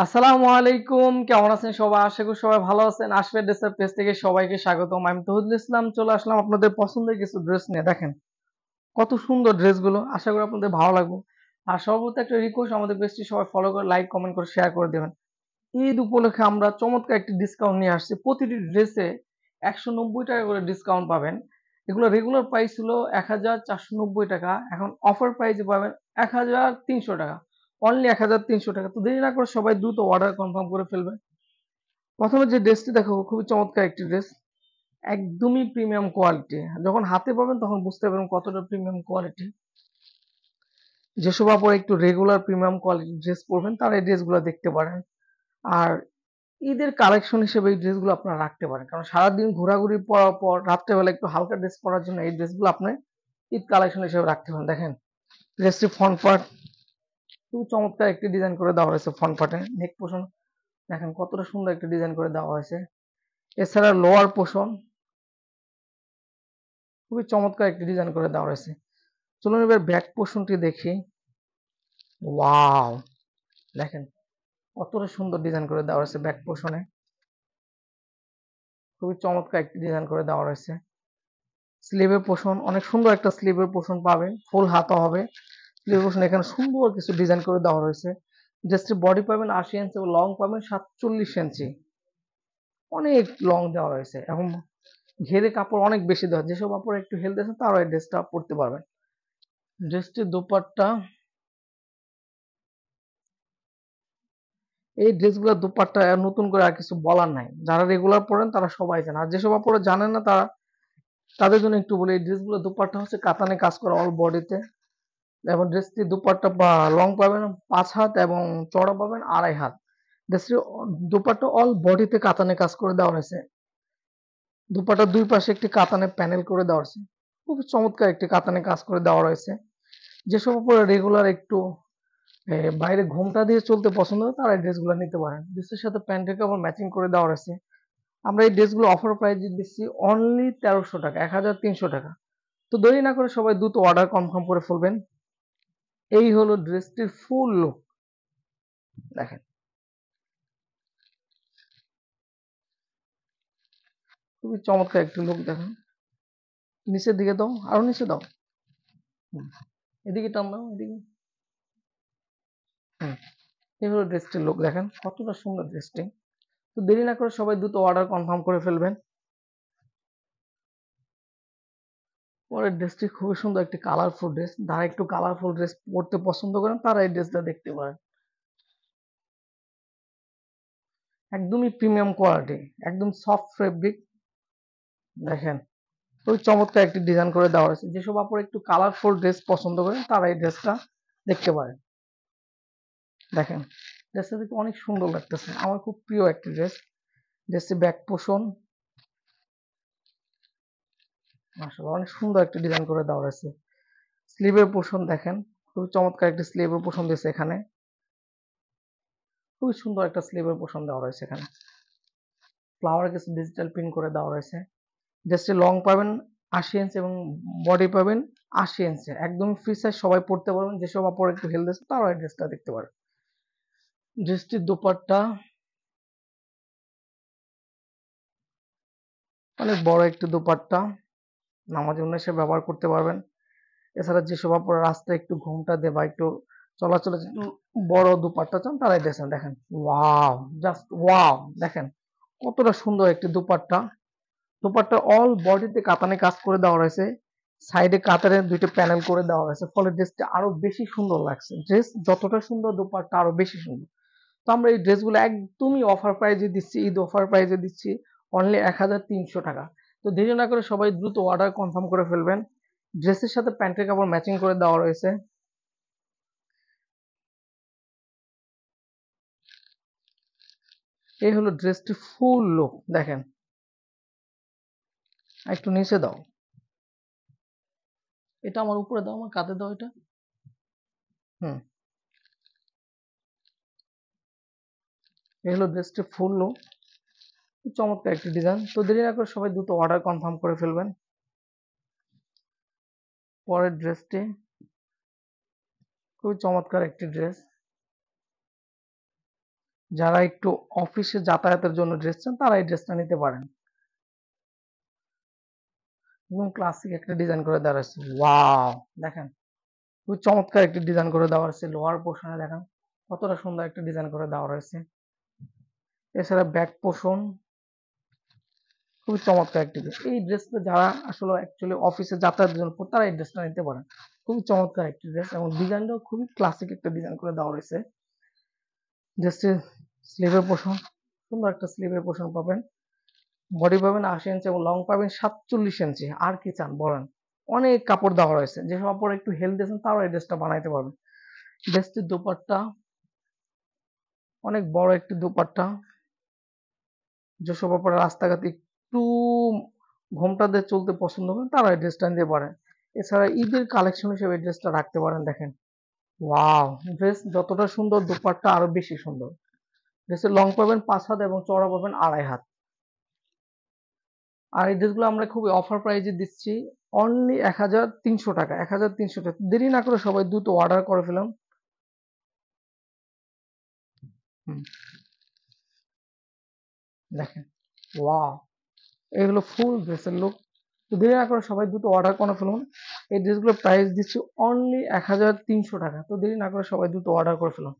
আসসালামু আলাইকুম, কেমন আছেন সবাই? আশা করি সবাই ভালো আছেন। আশরাফ ড্রেসের পেজ থেকে সবাইকে স্বাগতম। আমি তৌহিদুল ইসলাম চলে আসলাম আপনাদের পছন্দের কিছু ড্রেস নিয়ে। দেখেন কত সুন্দর ড্রেসগুলো, আশা করি আপনাদের ভালো লাগবে। আর সর্বত একটা রিকোয়েস্ট, আমাদের পেজটি সবাই ফলো করে, লাইক, কমেন্ট করে, শেয়ার করে দেবেন। ঈদ উপলক্ষে আমরা চমৎকার একটি ডিসকাউন্ট নিয়ে আসছি। প্রতিটি ড্রেসে 190 টাকা করে ডিসকাউন্ট পাবেন। এগুলো রেগুলার প্রাইস ছিল 1490 টাকা, এখন অফার প্রাইসে পাবেন 1300 টাকা। অনলি 1300 টাকা। তো দেরি না করে সবাই দ্রুত অর্ডার কনফার্ম করে ফেলবেন। প্রথমে যে ড্রেসটি দেখাবো খুবই চমৎকার একটি ড্রেস, একদমই প্রিমিয়াম কোয়ালিটি। যখন হাতে পাবেন তখন বুঝতে পারবেন কতটা প্রিমিয়াম কোয়ালিটি। যেসব আপনারা একটু রেগুলার প্রিমিয়াম কোয়ালিটি ড্রেস পরবেন তারা এই ড্রেসগুলো দেখতে পারেন। আর ঈদের কালেকশন হিসেবে এই ড্রেসগুলো আপনারা রাখতে পারেন, কারণ সারাদিন ঘোরাঘুরি পরার পর রাত্রেবেলা একটু হালকা ড্রেস পরার জন্য এই ড্রেসগুলো আপনি ঈদ কালেকশন হিসেবে রাখতে পারেন। দেখেন ড্রেসটি ফ্রন্ট পার্ট খুব চমৎকার একটি ডিজাইন করে দেওয়া হয়েছে। ফ্রন্ট পার্টে নেক পোর্শন দেখেন কতটা সুন্দর একটি ডিজাইন করে দেওয়া হয়েছে। এছাড়া লোয়ার পোর্শন খুবই চমৎকার একটি ডিজাইন করে দেওয়া হয়েছে। চলুন এবার ব্যাক পোর্শনটি দেখি। ওয়াও, দেখেন কতটা সুন্দর ডিজাইন করে দেওয়া হয়েছে ব্যাক পোর্শনে। খুবই চমৎকার একটি ডিজাইন করে দেওয়া রয়েছে। স্লিভের পোর্শন অনেক সুন্দর একটা স্লিভের পোর্শন পাবেন, ফুল হাতা হবে। স্লিভের পোর্শন এখানে সুন্দর কিছু ডিজাইন করে দেওয়া হয়েছে। জাস্ট বডি পাবেন 80 ইঞ্চি এবং লং পাবেন 47 ইঞ্চি। অনেক লং দেওয়া রয়েছে এবং ঘেরে কাপড় অনেক বেশি দেওয়া। যেসব কাপড় একটু হেলদি আছে তারাও এই ড্রেসটা পরতে পারবেন। ড্রেসটির দোপাট্টা, এই ড্রেসগুলোর দোপাট্টা নতুন করে আর কিছু বলার নাই। যারা রেগুলার পরেন তারা সবাই জানে, আর যেসব আপনারা জানেন না তারা, তাদের জন্য একটু বলি। এই ড্রেসগুলোর দোপাট্টা হচ্ছে কাতানে কাজ করা অল বডিতে, এবং ড্রেসটি দুপাট্টা বা লং পাবেন 5 হাত এবং চড়া পাবেন 2.5 হাত। ড্রেসটি দুপাট্টা অল বডিতে কাতানে কাজ করে দেওয়া হয়েছে। দুপাট্টার দুই পাশে একটি কাতানে প্যানেল করে দেওয়া হয়েছে। খুব চমৎকার একটি কাতানে কাজ করে দেওয়া রয়েছে। যেসব উপরে রেগুলার একটু বাইরে ঘোমটা দিয়ে চলতে পছন্দ হয় তারা এই ড্রেসগুলো নিতে পারেন। ড্রেসের সাথে প্যান্টের কাপড় ম্যাচিং করে দেওয়া রয়েছে। আমরা এই ড্রেসগুলো অফার প্রাইসে দিচ্ছি অনলি 1300 টাকা, 1300 টাকা। তো দেরি না করে সবাই দ্রুত অর্ডার কনফার্ম করে ফেলবেন। এই হলো ড্রেসটির ফুল লুক। দেখেন খুবই চমৎকার একটি লুক। দেখেন নিচের দিকে দাও, আরো নিচে দাও। হুম, এদিকে টান দাও, এদিকে। হুম, এই হলো ড্রেসটির লুক। দেখেন কতটা সুন্দর ড্রেসটি। তো দেরি না করে সবাই দ্রুত অর্ডার কনফার্ম করে ফেলবেন। পরের ড্রেসটি খুবই সুন্দর একটি কালারফুল ড্রেস। যারা একটু কালারফুল ড্রেস পরতে পছন্দ করেন তারা এই ড্রেসটা দেখতে পারেন। একদমই প্রিমিয়াম কোয়ালিটি, একদম সফট ফেব্রিক। দেখেন খুবই চমৎকার একটি ডিজাইন করে দেওয়া হয়েছে। যেসব আপনারা একটু কালারফুল ড্রেস পছন্দ করেন তারা এই ড্রেসটা দেখতে পারেন। দেখেন ড্রেসটা দেখতে অনেক সুন্দর লাগতেছে, আমার খুব প্রিয় একটি ড্রেস। ড্রেসটি ব্যাক পোর্শন মাশাআল্লাহ অনেক সুন্দর একটা ডিজাইন করে দেওয়া হয়েছে। স্লিভের পোর্শন দেখেন খুবই চমৎকার একটি স্লিভের পোর্শন দিয়েছে এখানে। খুবই সুন্দর একটা স্লিভের পোর্শন দেওয়া রয়েছে এখানে। ফ্লাওয়ার কিছু ডিজিটাল প্রিন্ট করে দেওয়া রয়েছে। ড্রেসটি লং পাবেন 80 ইঞ্চি এবং বডি পাবেন 80 ইঞ্চি। একদম ফ্রি সাইজ, সবাই পড়তে পারবেন। যেসব আপনারা একটু হেলদি আছে তারাও এই ড্রেসটা দেখতে পারেন। ড্রেসটির দোপাট্টা অনেক বড় একটি দোপাট্টা, নামাজের জন্য এসে ব্যবহার করতে পারবেন। এছাড়া যেসব আপনারা রাস্তায় একটু ঘুমটা দেয় বা একটু চলাচলে একটু বড় দুপাট্টা চান তারা এই ড্রেসটা দেখেন। Wow, just wow. দেখেন কতটা সুন্দর একটি দুপাট্টা। দুপাট্টা অল বডিতে কাতানে কাজ করে দেওয়া রয়েছে। সাইডে কাতারের দুইটা প্যানেল করে দেওয়া হয়েছে, ফলে ড্রেসটা আরো বেশি সুন্দর লাগছে। ড্রেস যতটা সুন্দর দুপাট্টা আরো বেশি সুন্দর। তো আমরা এই ড্রেসগুলো একদমই অফার প্রাইজে দিচ্ছি, ঈদ অফার প্রাইজে দিচ্ছি অনলি 1300 টাকা। তো দেরি না করে সবাই দ্রুত অর্ডার কনফার্ম করে ফেলবেন। ড্রেসের সাথে প্যান্টের কাপড় ম্যাচিং করে দেওয়া রয়েছে। এই হলো ড্রেসটি ফুল লুক। দেখেন একটু নিচে দাও, এটা আমার উপরে দাও, আমার কাঁধে দাও এটা। হুম, এই হলো ড্রেসটি ফুল লুক। চমৎকার একটি ডিজাইন। তো দেরি না করে সবাই দ্রুত অর্ডার কনফার্ম করে ফেলবেন। পরের ড্রেসটি খুবই চমৎকার একটি ড্রেস। যারা একটু অফিসে যাতায়াতের জন্য ড্রেস চান তারা এই ড্রেসটা নিতে পারেন। এবং ক্লাসিক একটা ডিজাইন করে দেওয়া রয়েছে, ওয়াও! দেখেন খুব চমৎকার একটি ডিজাইন করে দেওয়া রয়েছে। লোয়ার পোর্শনে দেখেন কতটা সুন্দর একটা ডিজাইন করে দেওয়া রয়েছে। এছাড়া ব্যাক পোর্শন খুবই চমৎকার একটি ড্রেস। এই ড্রেসটা যারা আসলে অ্যাকচুয়ালি অফিসে যাতায়াতের জন্য তারা এই ড্রেসটা নিতে পারেন। খুবই চমৎকার একটি ড্রেস এবং ডিজাইনটাও খুবই ক্লাসিক একটা ডিজাইন করে দেওয়া রয়েছে। ড্রেসটির স্লিভের পোর্শন সুন্দর একটা স্লিভের পোর্শন পাবেন। বডি পাবেন ৮০ ইঞ্চি এবং লং পাবেন ৪৭ ইঞ্চি। আর কি চান বলেন? অনেক কাপড় দেওয়া রয়েছে। যেসব আপুরা একটু হেলদি আছেন তারাও এই ড্রেসটা বানাইতে পারবেন। ড্রেসটির দোপাট্টা অনেক বড় একটি দোপাট্টা। যেসব আপনারা রাস্তাঘাটে একটু ঘোমটা দিয়ে চলতে পছন্দ করেন তারা এই ড্রেসটা নিতে পারেন। এছাড়া ঈদের কালেকশন হিসেবে এই ড্রেসটা রাখতে পারেন। দেখেন ওয়াও! ড্রেস যতটা সুন্দর দোপাট্টা আরো বেশি সুন্দর। ড্রেসের লং পাবেন ৫ হাত এবং চওড়া পাবেন ২.৫ হাত। আর এই ড্রেসগুলো আমরা খুবই অফার প্রাইজে দিচ্ছি অনলি ১৩০০ টাকা। ১৩০০ টাকা। দেরি না করে সবাই দ্রুত অর্ডার করে ফেলুন। হুম, দেখেন ওয়াও! এই হলো ফুল ড্রেসের লুক। তো দেরি না করে সবাই দ্রুত অর্ডার করে ফেলুন। এই ড্রেসগুলোর প্রাইস দিচ্ছি অনলি ১৩০০ টাকা। তো দেরি না করে সবাই দ্রুত অর্ডার করে ফেলুন।